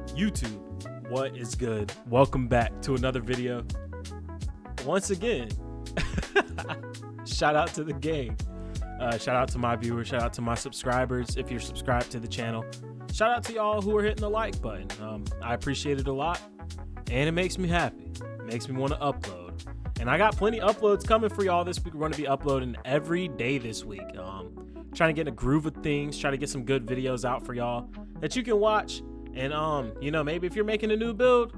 YouTube, what is good? Welcome back to another video. Once again, shout out to the gang. Shout out to my viewers, shout out to my subscribers. If you're subscribed to the channel, shout out to y'all who are hitting the like button. I appreciate it a lot, and it makes me happy. It makes me want to upload. And I got plenty of uploads coming for y'all this week. We're going to be uploading every day this week. Trying to get in a groove of things, try to get some good videos out for y'all that you can watch. And you know, maybe if you're making a new build,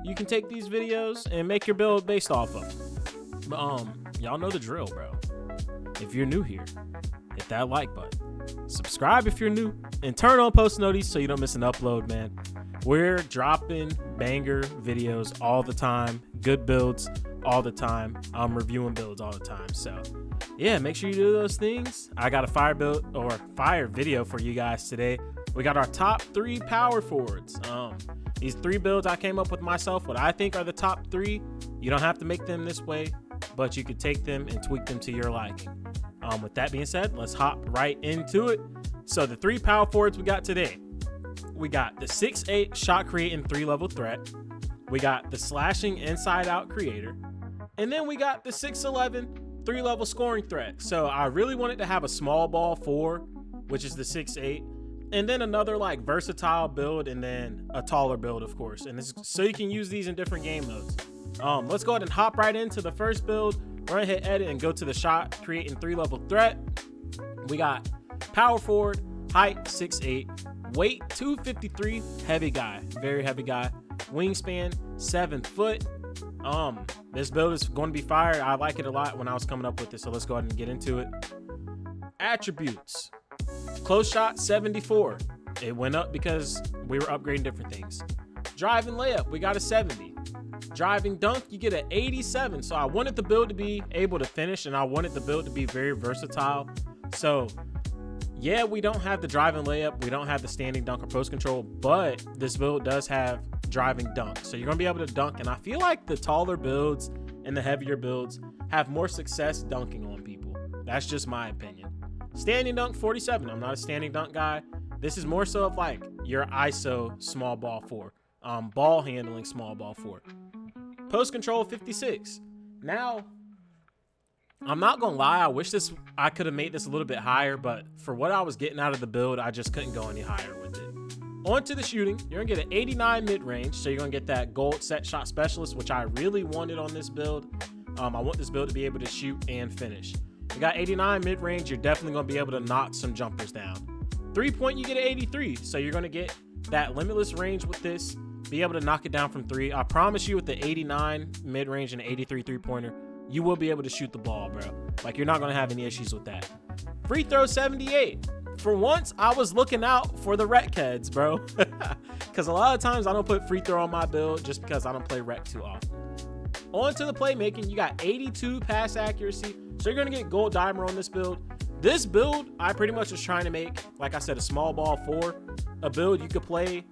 you can take these videos and make your build based off of them. But y'all know the drill, bro. If you're new here, hit that like button, subscribe if you're new, and turn on post notifications so you don't miss an upload, man. We're dropping banger videos all the time, good builds all the time. I'm reviewing builds all the time. So yeah, make sure you do those things. I got a fire build or fire video for you guys today. We got our top 3 power forwards. These 3 builds I came up with myself, what I think are the top 3. You don't have to make them this way, but you could take them and tweak them to your liking. With that being said, let's hop right into it. So the 3 power forwards we got today, we got the 6'8" shot creating 3-level threat. We got the slashing inside out creator. And then we got the 6'11" 3-level scoring threat. So I really wanted to have a small ball 4, which is the 6'8", and then another like versatile build, and then a taller build, of course. And this, so you can use these in different game modes. Let's go ahead and hop right into the first build. We're gonna hit edit and go to the shot creating 3-level threat. We got power forward, height 6'8", weight 253, heavy guy, very heavy guy, wingspan 7 foot. This build is going to be fire. I like it a lot when I was coming up with this, so let's go ahead and get into it. Attributes: close shot 74. It went up because we were upgrading different things. Drive and layup, we got a 70. Driving dunk, you get an 87. So I wanted the build to be able to finish, and I wanted the build to be very versatile. So yeah, we don't have the drive and layup, we don't have the standing dunk or post control, but this build does have driving dunk. So you're gonna be able to dunk, and I feel like the taller builds and the heavier builds have more success dunking on people. That's just my opinion. Standing dunk 47. I'm not a standing dunk guy. This is more so of like your ISO small ball 4, ball handling small ball 4. Post control 56. Now, I'm not gonna lie, I wish I could have made this a little bit higher, but for what I was getting out of the build, I just couldn't go any higher with it. On to the shooting, you're gonna get an 89 mid-range, so you're gonna get that gold set shot specialist, which I really wanted on this build. I want this build to be able to shoot and finish. You got 89 mid-range, you're definitely gonna be able to knock some jumpers down. 3-point, you get an 83, so you're gonna get that limitless range with this, be able to knock it down from 3. I promise you, with the 89 mid-range and 83 3-pointer, you will be able to shoot the ball, bro. Like, you're not gonna have any issues with that. Free throw 78. For once, I was looking out for the rec heads, bro. Because a lot of times I don't put free throw on my build just because I don't play rec too often. On to the playmaking, you got 82 pass accuracy, so you're gonna get gold dimer on this build. This build, I pretty much was trying to make, like I said, a small ball 4, a build you could play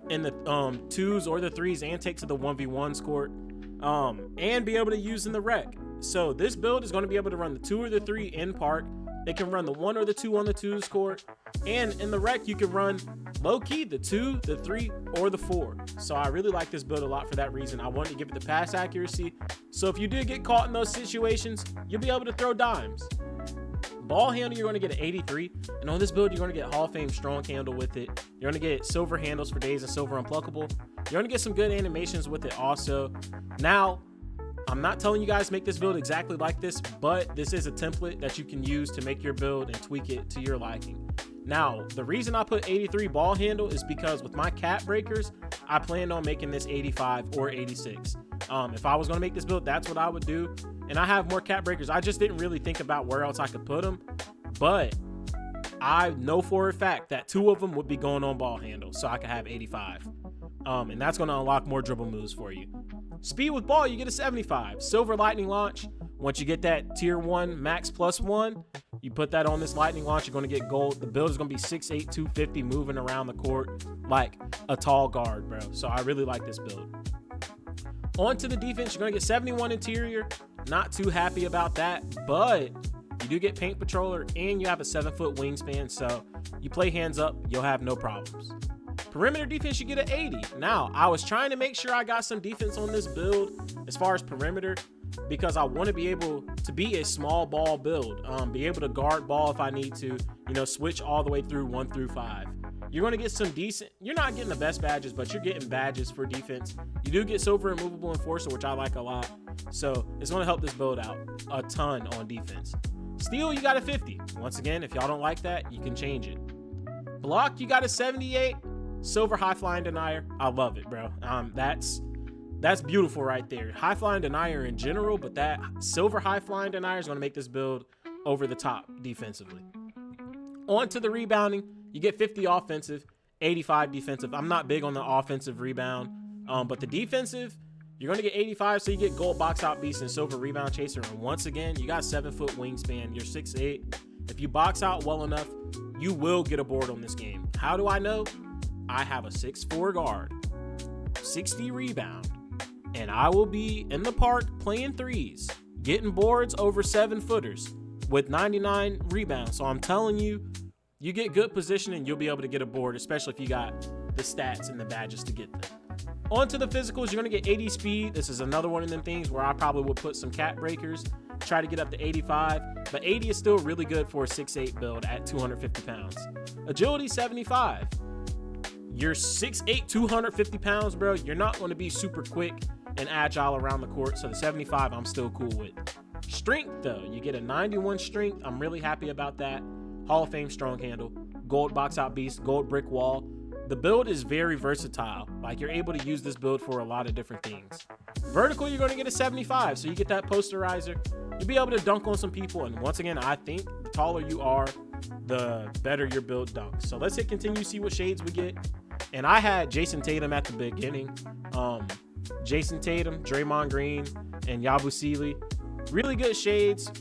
in the 2s or the 3s and take to the 1v1s court, and be able to use in the rec. So this build is going to be able to run the 2 or the 3 in park. It can run the 1 or the 2 on the 2s court, and in the rec you can run low key the 2, the 3, or the 4. So I really like this build a lot for that reason. I wanted to give it the pass accuracy, so if you did get caught in those situations, you'll be able to throw dimes. Ball handle, you're going to get an 83, and on this build you're going to get Hall of Fame strong handle with it. You're going to get silver handles for days and silver unpluckable. You're going to get some good animations with it also. Now, I'm not telling you guys make this build exactly like this, but this is a template that you can use to make your build and tweak it to your liking. Now, the reason I put 83 ball handle is because with my cap breakers, I planned on making this 85 or 86. If I was going to make this build, that's what I would do. And I have more cap breakers. I just didn't really think about where else I could put them, but I know for a fact that 2 of them would be going on ball handle, so I could have 85. And that's going to unlock more dribble moves for you. Speed with ball, you get a 75. Silver lightning launch, once you get that tier 1 max +1, you put that on this lightning launch, you're going to get gold. The build is going to be 6'8", 250, moving around the court like a tall guard, bro. So I really like this build. On to the defense, you're going to get 71 interior. Not too happy about that, but you do get paint patroller and you have a 7-foot wingspan, so you play hands up, you'll have no problems. Perimeter defense, you get an 80. Now, I was trying to make sure I got some defense on this build as far as perimeter, because I want to be able to be a small ball build, be able to guard ball if I need to, you know, switch all the way through 1 through 5. You're going to get some decent, you're not getting the best badges, but you're getting badges for defense. You do get silver and movable enforcer, which I like a lot. So it's going to help this build out a ton on defense. Steal, you got a 50. Once again, if y'all don't like that, you can change it. Block, you got a 78. Silver high flying denier. I love it, bro. That's beautiful right there. High flying denier in general, but that silver high flying denier is going to make this build over the top defensively. On to the rebounding. You get 50 offensive, 85 defensive. I'm not big on the offensive rebound, but the defensive, you're going to get 85, so you get gold box out beast and silver rebound chaser. And once again, you got 7-foot wingspan. You're 6'8". If you box out well enough, you will get a board on this game. How do I know? I have a 6'4" guard, 60 rebound, and I will be in the park playing threes, getting boards over 7-footers with 99 rebounds. So I'm telling you, you get good position and you'll be able to get a board, especially if you got the stats and the badges to get them. On to the physicals, you're going to get 80 speed. This is another one of them things where I probably would put some cap breakers, try to get up to 85, but 80 is still really good for a 6'8" build at 250 pounds. Agility, 75. You're 6'8", 250 pounds, bro. You're not going to be super quick and agile around the court, so the 75 I'm still cool with. Strength, though, you get a 91 strength. I'm really happy about that. Hall of Fame strong handle, gold box out beast, gold brick wall. The build is very versatile. Like, you're able to use this build for a lot of different things. Vertical, you're going to get a 75, so you get that posterizer. You'll be able to dunk on some people, and once again, I think the taller you are, the better your build dunks. So let's hit continue, see what shades we get. And I had Jason Tatum at the beginning. Jason Tatum, Draymond Green, and Yabusele. Really good shades.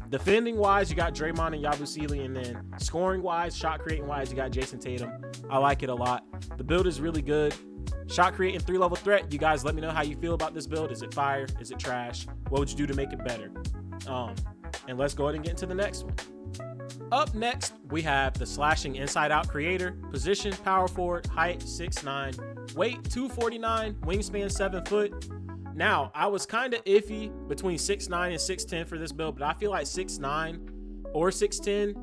Defending wise, you got Draymond and Yabusele, and then scoring wise, shot creating wise, you got Jason Tatum. I like it a lot. The build is really good. Shot creating 3-level threat. You guys let me know how you feel about this build. Is it fire? Is it trash? What would you do to make it better? And let's go ahead and get into the next one. Up next, we have the slashing inside out creator. Position, power forward, height 6'9", weight 249, wingspan 7 foot. Now, I was kind of iffy between 6'9 and 6'10 for this build, but I feel like 6'9 or 6'10,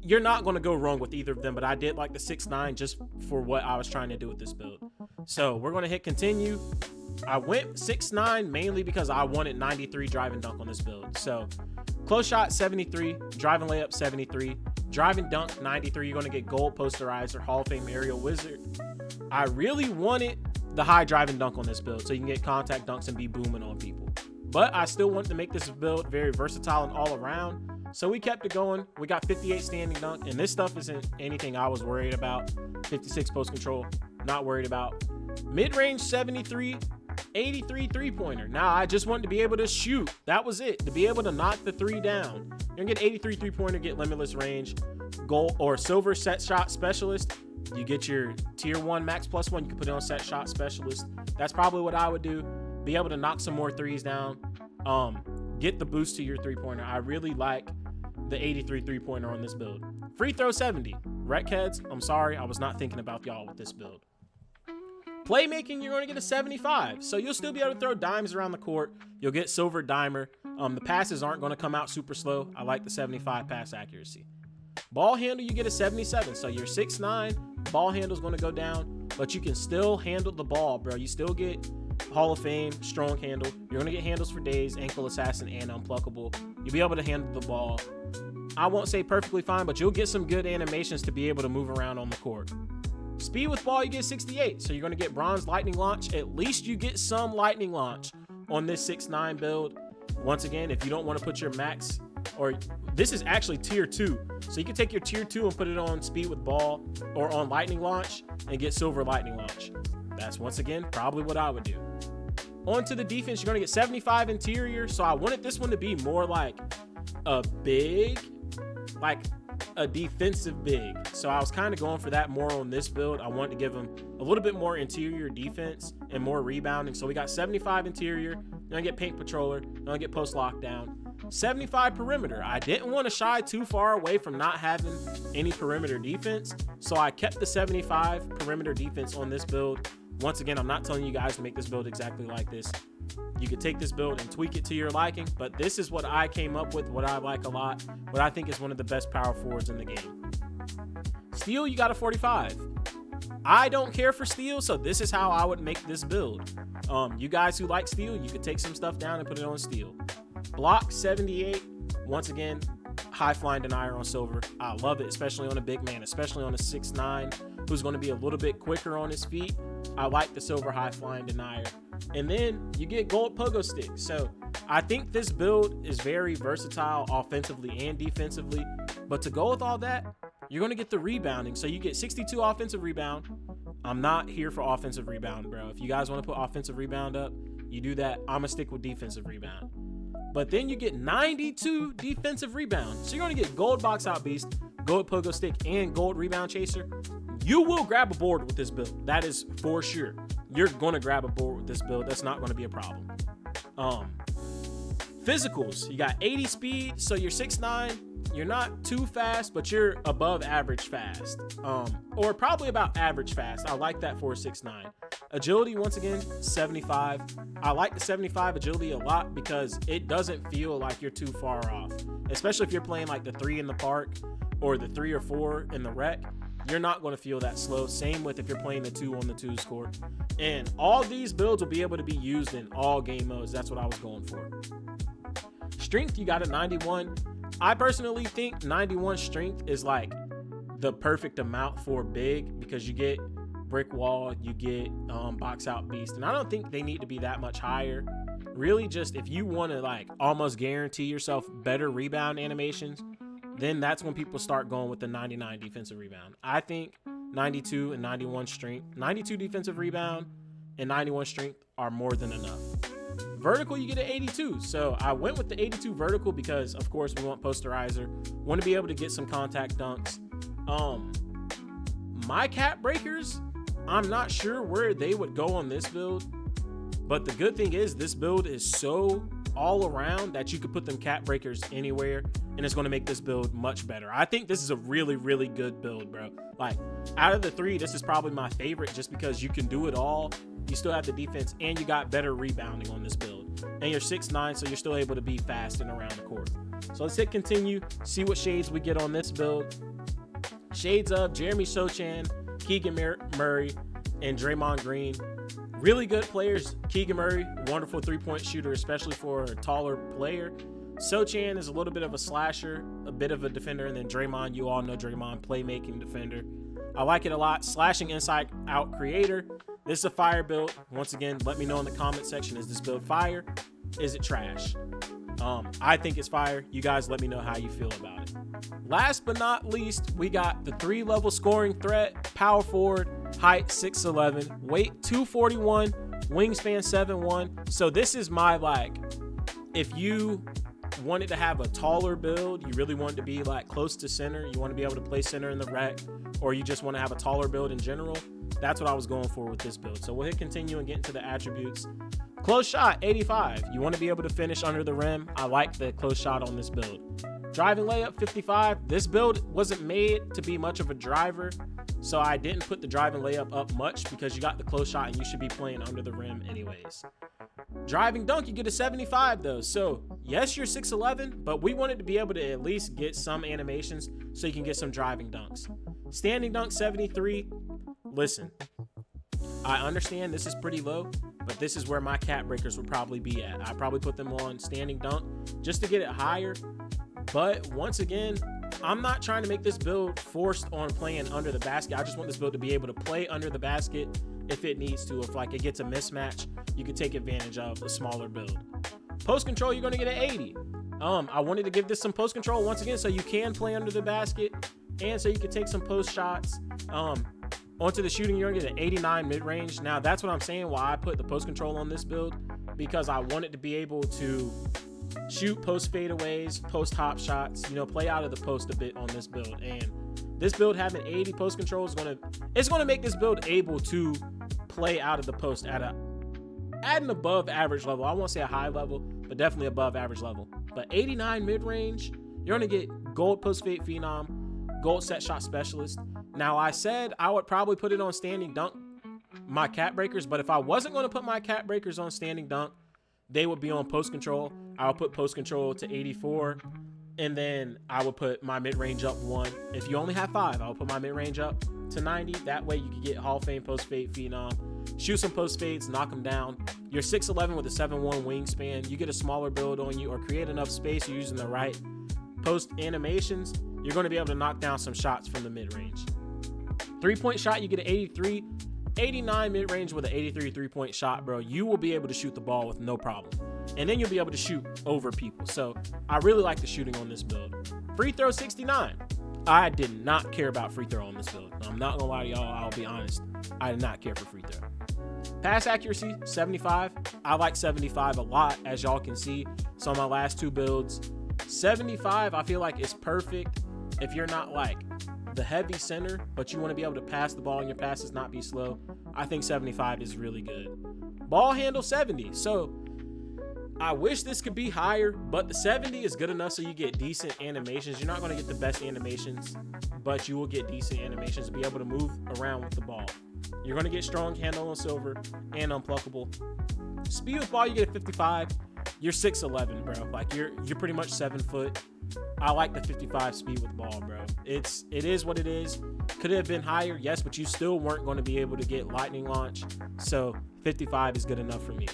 you're not going to go wrong with either of them, but I did like the 6'9 just for what I was trying to do with this build. So we're going to hit continue. I went 6'9 mainly because I wanted 93 drive and dunk on this build. So close shot 73, driving layup 73, driving dunk 93. You're going to get gold posterizer, Hall of Fame aerial wizard. I really wanted the high drive and dunk on this build so you can get contact dunks and be booming on people. But I still wanted to make this build very versatile and all around. So we kept it going. We got 58 standing dunk, and this stuff isn't anything I was worried about. 56 post control, not worried about. Mid-range 73, 83 three-pointer. Now I just wanted to be able to shoot. That was it. To be able to knock the three down. You're gonna get 83 three-pointer, get limitless range. Gold or silver set shot specialist. You get your tier 1 max plus 1. You can put it on set shot specialist. That's probably what I would do. Be able to knock some more threes down. Get the boost to your three-pointer. I really like the 83 three-pointer on this build. Free throw 70. Rec heads, I'm sorry. I was not thinking about y'all with this build. Playmaking, you're going to get a 75. So you'll still be able to throw dimes around the court. You'll get silver dimer. The passes aren't going to come out super slow. I like the 75 pass accuracy. Ball handle, you get a 77. So you're 6'9". Ball handle's going to go down, but you can still handle the ball, bro. You still get Hall of Fame, strong handle. You're going to get handles for days, ankle assassin, and unpluckable. You'll be able to handle the ball. I won't say perfectly fine, but you'll get some good animations to be able to move around on the court. Speed with ball, you get 68. So you're going to get bronze lightning launch. At least you get some lightning launch on this 6'9 build. Once again, if you don't want to put your max, or this is actually tier 2. So you can take your tier 2 and put it on speed with ball or on lightning launch and get silver lightning launch. That's once again probably what I would do. On to the defense, you're going to get 75 interior. So I wanted this one to be more like a big, like a defensive big. So I was kind of going for that more on this build. I wanted to give him a little bit more interior defense and more rebounding. So we got 75 interior. You're going to get paint patroller. You're going to get post lockdown. 75 perimeter. I didn't want to shy too far away from not having any perimeter defense, so I kept the 75 perimeter defense on this build. Once again, I'm not telling you guys to make this build exactly like this. You could take this build and tweak it to your liking, but this is what I came up with, what I like a lot, what I think is one of the best power forwards in the game. Steal, you got a 45. I don't care for steal, so this is how I would make this build. You guys who like steal, you could take some stuff down and put it on steal. Block 78. Once again, high flying denier on silver. I love it, especially on a big man, especially on a 6'9", who's going to be a little bit quicker on his feet. I like the silver high flying denier. And then you get gold pogo stick. So I think this build is very versatile offensively and defensively. But to go with all that, you're going to get the rebounding. So you get 62 offensive rebound. I'm not here for offensive rebound, bro. If you guys want to put offensive rebound up, you do that. I'm going to stick with defensive rebound. But then you get 92 defensive rebound. So you're going to get gold box out beast, gold pogo stick, and gold rebound chaser. You will grab a board with this build. That is for sure. You're going to grab a board with this build. That's not going to be a problem. Physicals, you got 80 speed, so you're 6'9". You're not too fast, but you're above average fast, or probably about average fast. I like that for a 6'9". Agility, once again, 75. I like the 75 agility a lot because it doesn't feel like you're too far off, especially if you're playing like the 3 in the park or the 3 or 4 in the rec. You're not going to feel that slow. Same with if you're playing the 2 on the 2s court. And all these builds will be able to be used in all game modes. That's what I was going for. Strength, you got a 91. I personally think 91 strength is like the perfect amount for big because you get brick wall, you get box out beast. And I don't think they need to be that much higher. Really, just if you want to like almost guarantee yourself better rebound animations, then that's when people start going with the 99 defensive rebound. I think 92 and 91 strength, 92 defensive rebound and 91 strength are more than enough. Vertical, you get an 82. So I went with the 82 vertical because, of course, we want posterizer. Want to be able to get some contact dunks. My cap breakers, I'm not sure where they would go on this build. But the good thing is this build is so all around that you could put them cap breakers anywhere and it's going to make this build much better. I think this is a really, really good build, bro. Like, out of the 3, this is probably my favorite just because you can do it all. You still have the defense and you got better rebounding on this build. And you're 6'9", so you're still able to be fast and around the court. So let's hit continue, see what shades we get on this build. Shades of Jeremy Sochan, Keegan Murray, and Draymond Green. Really good players. Keegan Murray, wonderful three-point shooter, especially for a taller player. Sochan is a little bit of a slasher, a bit of a defender, and then Draymond, you all know Draymond, playmaking defender. I like it a lot. Slashing inside out creator. This is a fire build. Once again, let me know in the comment section, is this build fire? Is it trash? I think it's fire. You guys let me know how you feel about it. Last but not least, we got the 3-level scoring threat, power forward, height 6'11", weight 241, wingspan 7'1". So this is my, like, if you wanted to have a taller build, you really want to be like close to center, you want to be able to play center in the rec, or you just want to have a taller build in general, that's what I was going for with this build. So we'll hit continue and get into the attributes. Close shot, 85. You want to be able to finish under the rim. I like the close shot on this build. Driving layup, 55. This build wasn't made to be much of a driver, so I didn't put the driving layup up much because you got the close shot and you should be playing under the rim anyways. Driving dunk, you get a 75 though. So yes, you're 6'11", but we wanted to be able to at least get some animations so you can get some driving dunks. Standing dunk, 73. Listen, I understand this is pretty low, but this is where my cap breakers would probably be at. I probably put them on standing dunk just to get it higher. But once again, I'm not trying to make this build forced on playing under the basket. I just want this build to be able to play under the basket if it needs to. If like it gets a mismatch, you can take advantage of a smaller build. Post control, you're going to get an 80. I wanted to give this some post control once again so you can play under the basket and so you can take some post shots. Onto the shooting, you're going to get an 89 mid-range. Now, that's what I'm saying why I put the post control on this build, because I wanted to be able to shoot post fadeaways, post hop shots, you know, play out of the post a bit on this build. And this build having 80 post control is going to make this build able to play out of the post at an above average level. I won't say a high level, but definitely above average level. But 89 mid-range, you're going to get gold post-fade phenom, gold set shot specialist. Now, I said I would probably put it on standing dunk, my cat breakers, but if I wasn't going to put my cat breakers on standing dunk, they would be on post control. I would put post control to 84, and then I would put my mid-range up 1. If you only have 5, I would put my mid-range up to 90. That way you can get Hall of Fame post-fade phenom, shoot some post-fades, knock them down. You're 6'11 with a 7'1 wingspan. You get a smaller build on you or create enough space, you're using the right post animations, you're going to be able to knock down some shots from the mid-range. 3-point shot, you get an 83. 89 mid-range with an 83 3-point shot, bro. You will be able to shoot the ball with no problem. And then you'll be able to shoot over people. So I really like the shooting on this build. Free throw 69. I did not care about free throw on this build. I'm not gonna lie to y'all, I'll be honest. I did not care for free throw. Pass accuracy 75. I like 75 a lot, as y'all can see. So on my last 2 builds, 75 I feel like is perfect if you're not like the heavy center, but you want to be able to pass the ball and your passes not be slow. I think 75 is really good. Ball handle 70. So I wish this could be higher, but the 70 is good enough so you get decent animations. You're not going to get the best animations, but you will get decent animations to be able to move around with the ball. You're going to get strong handle on silver and unpluckable. Speed with ball, you get a 55. You're 6'11, bro. Like you're pretty much 7 foot. I like the 55 speed with ball, bro. It is what it is. Could it have been higher? Yes, but you still weren't going to be able to get lightning launch. So 55 is good enough for me.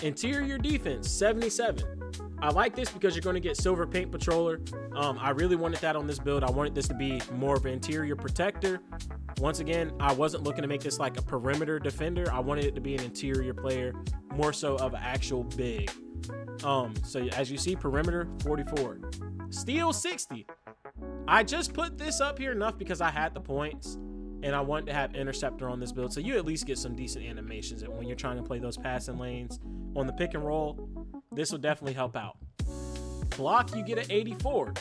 Interior defense, 77. I like this because you're going to get silver paint patroller. I really wanted that on this build. I wanted this to be more of an interior protector. Once again, I wasn't looking to make this like a perimeter defender. I wanted it to be an interior player, more so of an actual big. So as you see, perimeter 44, steal 60. I just put this up here enough because I had the points and I wanted to have interceptor on this build, so you at least get some decent animations. And when you're trying to play those passing lanes on the pick and roll, this will definitely help out. Block, you get an 84.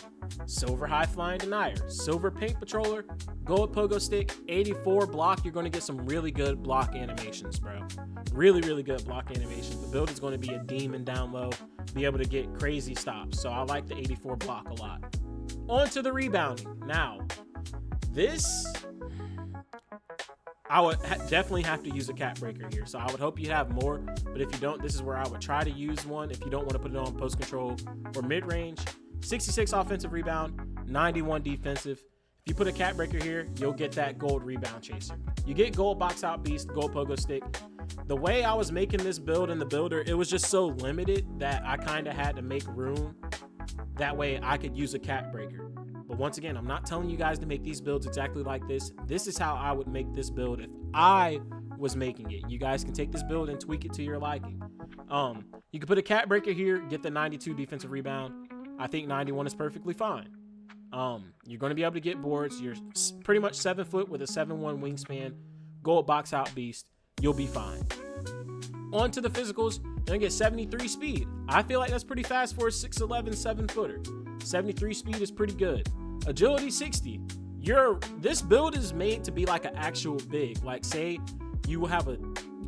Silver high flying denier, silver paint patroller, gold pogo stick, 84 block. You're going to get some really good block animations, bro. Really good block animations. The build is going to be a demon down low, be able to get crazy stops. So I like the 84 block a lot. On to the rebounding. Now, this, I would definitely have to use a cat breaker here. So I would hope you have more, but if you don't, this is where I would try to use one. If you don't want to put it on post control or mid range. 66 offensive rebound, 91 defensive. If you put a cat breaker here, you'll get that gold rebound chaser. You get gold box out beast, gold pogo stick. The way I was making this build in the builder, it was just so limited that I kind of had to make room. That way I could use a cat breaker. But once again, I'm not telling you guys to make these builds exactly like this. This is how I would make this build if I was making it. You guys can take this build and tweak it to your liking. You can put a cat breaker here, get the 92 defensive rebound. I think 91 is perfectly fine. You're going to be able to get boards. You're pretty much 7 foot with a 7'1 wingspan, gold box out beast. You'll be fine. On to the physicals. You're going to get 73 speed. I feel like that's pretty fast for a 6'11 7-footer. 73 speed is pretty good. Agility 60. This build is made to be like an actual big. Like say you have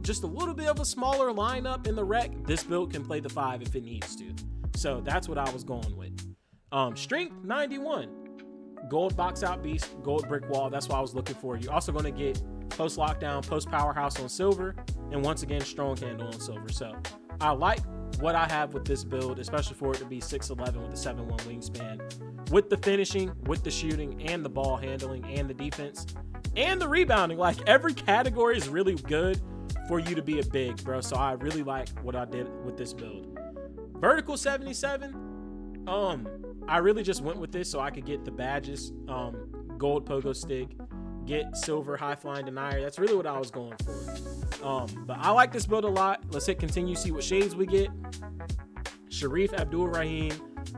just a little bit of a smaller lineup in the rec. This build can play the 5 if it needs to. So that's what I was going with. Strength 91, gold box out beast, gold brick wall. That's what I was looking for. You're also going to get post lockdown, post powerhouse on silver, and once again strong handle on silver. So I like what I have with this build, especially for it to be 6'11 with a 7'1 wingspan, with the finishing, with the shooting, and the ball handling, and the defense, and the rebounding. Like every category is really good for you to be a big, bro. So I really like what I did with this build. Vertical 77. I really just went with this so I could get the badges, gold pogo stick, get silver high flying denier. That's really what I was going for. But I like this build a lot. Let's hit continue, see what shades we get. Sharif Abdul-Rahim,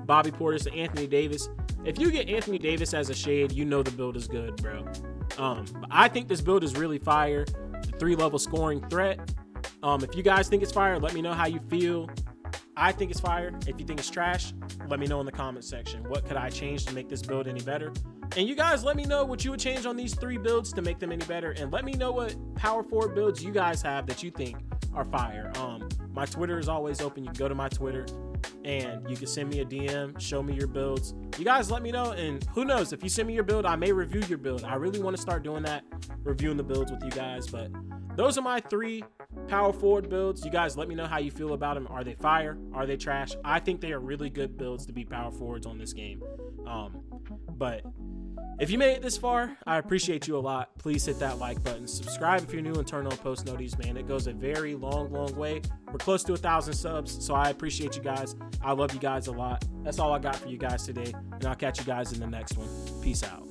Bobby Portis, and Anthony Davis. If you get Anthony Davis as a shade, you know the build is good, bro. But I think this build is really fire. The 3-level scoring threat. If you guys think it's fire, let me know how you feel. I think it's fire. If you think it's trash, let me know in the comment section. What could I change to make this build any better? And you guys let me know what you would change on these 3 builds to make them any better. And let me know what power forward builds you guys have that you think are fire. My Twitter is always open. You can go to my Twitter and you can send me a DM, show me your builds. You guys let me know, and who knows, if you send me your build, I may review your build. I really want to start doing that, reviewing the builds with you guys. But those are my 3 power forward builds. You guys let me know how you feel about them. Are they fire? Are they trash? I think they are really good builds to be power forwards on this game. But if you made it this far, I appreciate you a lot. Please hit that like button. Subscribe if you're new and turn on post notifications, man. It goes a very long way. We're close to 1,000 subs, so I appreciate you guys. I love you guys a lot. That's all I got for you guys today, and I'll catch you guys in the next one. Peace out.